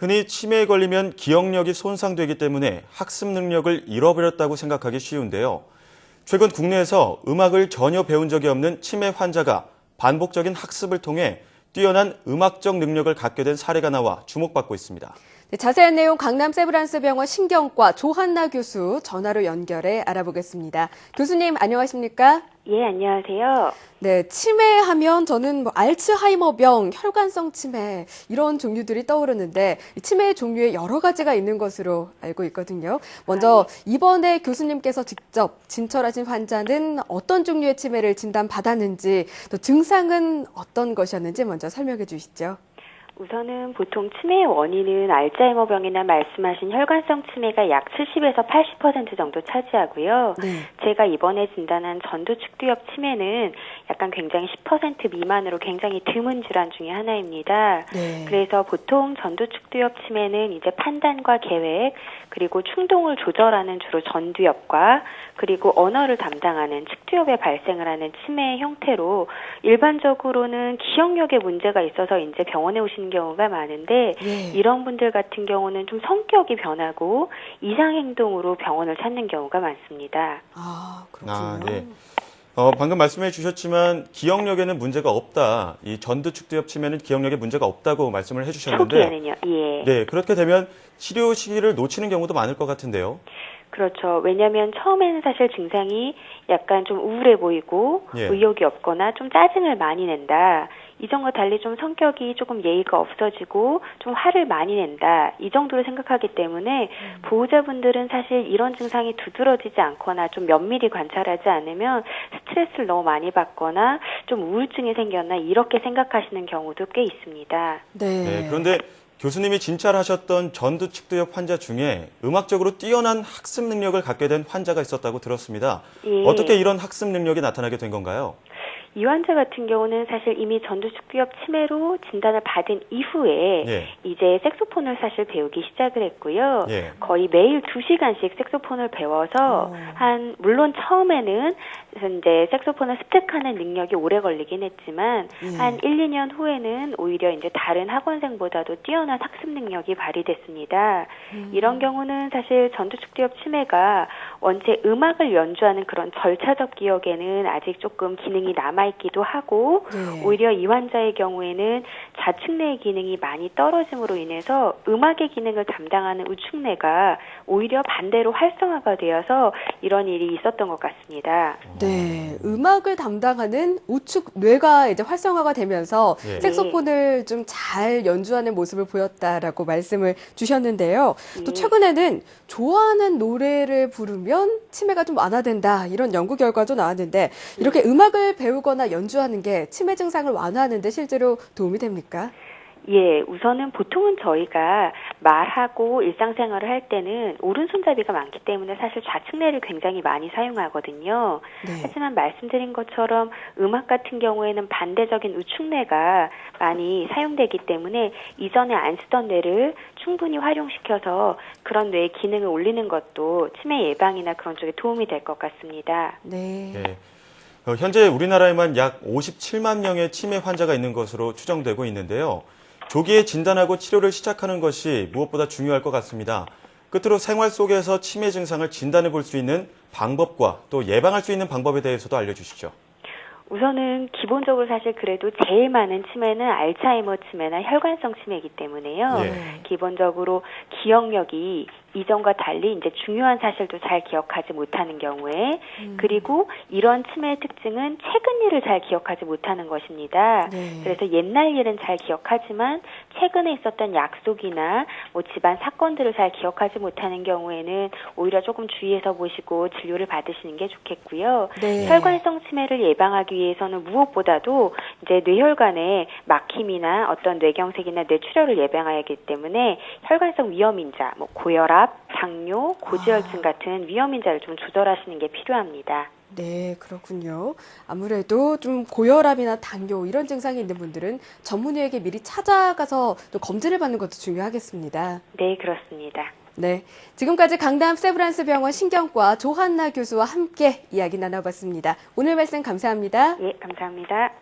흔히 치매에 걸리면 기억력이 손상되기 때문에 학습 능력을 잃어버렸다고 생각하기 쉬운데요. 최근 국내에서 음악을 전혀 배운 적이 없는 치매 환자가 반복적인 학습을 통해 뛰어난 음악적 능력을 갖게 된 사례가 나와 주목받고 있습니다. 네, 자세한 내용 강남 세브란스병원 신경과 조한나 교수 전화로 연결해 알아보겠습니다. 교수님 안녕하십니까? 예, 안녕하세요. 네, 치매하면 저는 알츠하이머병, 혈관성 치매 이런 종류들이 떠오르는데 치매의 종류에 여러 가지가 있는 것으로 알고 있거든요. 먼저 이번에 교수님께서 직접 진찰하신 환자는 어떤 종류의 치매를 진단받았는지 또 증상은 어떤 것이었는지 먼저 설명해 주시죠. 우선은 보통 치매의 원인은 알츠하이머병이나 말씀하신 혈관성 치매가 약 70에서 80% 정도 차지하고요. 네. 제가 이번에 진단한 전두축두엽 치매는 약간 굉장히 10% 미만으로 굉장히 드문 질환 중에 하나입니다. 네. 그래서 보통 전두축두엽 치매는 이제 판단과 계획, 그리고 충동을 조절하는 주로 전두엽과 그리고 언어를 담당하는 측두엽에 발생을 하는 치매의 형태로 일반적으로는 기억력에 문제가 있어서 이제 병원에 오시는 경우가 많은데 이런 분들 같은 경우는 좀 성격이 변하고 이상 행동으로 병원을 찾는 경우가 많습니다. 아, 그렇군요. 네. 방금 말씀해 주셨지만 기억력에는 문제가 없다. 이 전두축두엽 치매는 기억력에 문제가 없다고 말씀을 해주셨는데 초기에는요. 예. 네, 그렇게 되면 치료 시기를 놓치는 경우도 많을 것 같은데요. 그렇죠. 왜냐하면 처음에는 사실 증상이 약간 좀 우울해 보이고 의욕이 없거나 좀 짜증을 많이 낸다. 이전과 달리 좀 성격이 조금 예의가 없어지고 좀 화를 많이 낸다. 이 정도로 생각하기 때문에 보호자분들은 사실 이런 증상이 두드러지지 않거나 좀 면밀히 관찰하지 않으면 스트레스를 너무 많이 받거나 좀 우울증이 생겼나 이렇게 생각하시는 경우도 꽤 있습니다. 네, 그런데 교수님이 진찰하셨던 전두축두엽 환자 중에 음악적으로 뛰어난 학습 능력을 갖게 된 환자가 있었다고 들었습니다. 예. 어떻게 이런 학습 능력이 나타나게 된 건가요? 이 환자 같은 경우는 사실 이미 전두축두엽 치매로 진단을 받은 이후에 이제 색소폰을 사실 배우기 시작을 했고요. 거의 매일 2시간씩 색소폰을 배워서 물론 처음에는 이제 색소폰을 습득하는 능력이 오래 걸리긴 했지만 한 1, 2년 후에는 오히려 이제 다른 학원생보다도 뛰어난 학습 능력이 발휘됐습니다. 이런 경우는 사실 전두축두엽 치매가 원체 음악을 연주하는 그런 절차적 기억에는 아직 조금 기능이 남아있기도 하고 오히려 이 환자의 경우에는 좌측뇌의 기능이 많이 떨어짐으로 인해서 음악의 기능을 담당하는 우측뇌가 오히려 반대로 활성화가 되어서 이런 일이 있었던 것 같습니다. 네, 음악을 담당하는 우측 뇌가 이제 활성화가 되면서 색소폰을 좀 잘 연주하는 모습을 보였다라고 말씀을 주셨는데요. 또 최근에는 좋아하는 노래를 부르면 치매가 좀 완화된다 이런 연구 결과도 나왔는데 이렇게 음악을 배우거나 연주하는 게 치매 증상을 완화하는 데 실제로 도움이 됩니까? 예, 우선은 보통은 저희가 말하고 일상생활을 할 때는 오른손잡이가 많기 때문에 사실 좌측뇌를 굉장히 많이 사용하거든요. 하지만 말씀드린 것처럼 음악 같은 경우에는 반대적인 우측뇌가 많이 사용되기 때문에 이전에 안 쓰던 뇌를 충분히 활용시켜서 그런 뇌의 기능을 올리는 것도 치매 예방이나 그런 쪽에 도움이 될 것 같습니다. 현재 우리나라에만 약 57만 명의 치매 환자가 있는 것으로 추정되고 있는데요. 조기에 진단하고 치료를 시작하는 것이 무엇보다 중요할 것 같습니다. 끝으로 생활 속에서 치매 증상을 진단해 볼 수 있는 방법과 또 예방할 수 있는 방법에 대해서도 알려주시죠. 우선은 기본적으로 사실 그래도 제일 많은 치매는 알츠하이머 치매나 혈관성 치매이기 때문에요. 기본적으로 기억력이 이전과 달리 이제 중요한 사실도 잘 기억하지 못하는 경우에 그리고 이런 치매의 특징은 최근 일을 잘 기억하지 못하는 것입니다. 그래서 옛날 일은 잘 기억하지만 최근에 있었던 약속이나 뭐 집안 사건들을 잘 기억하지 못하는 경우에는 오히려 조금 주의해서 보시고 진료를 받으시는 게 좋겠고요. 혈관성 치매를 예방하기 위해서는 무엇보다도 이제 뇌혈관의 막힘이나 어떤 뇌경색이나 뇌출혈을 예방해야 하기 때문에 혈관성 위험인자, 뭐 고혈압, 당뇨, 고지혈증 같은 위험인자를 좀 조절하시는 게 필요합니다. 네, 그렇군요. 아무래도 좀 고혈압이나 당뇨 이런 증상이 있는 분들은 전문의에게 미리 찾아가서 또 검진을 받는 것도 중요하겠습니다. 네, 그렇습니다. 네, 지금까지 강남 세브란스병원 신경과 조한나 교수와 함께 이야기 나눠봤습니다. 오늘 말씀 감사합니다. 예, 감사합니다.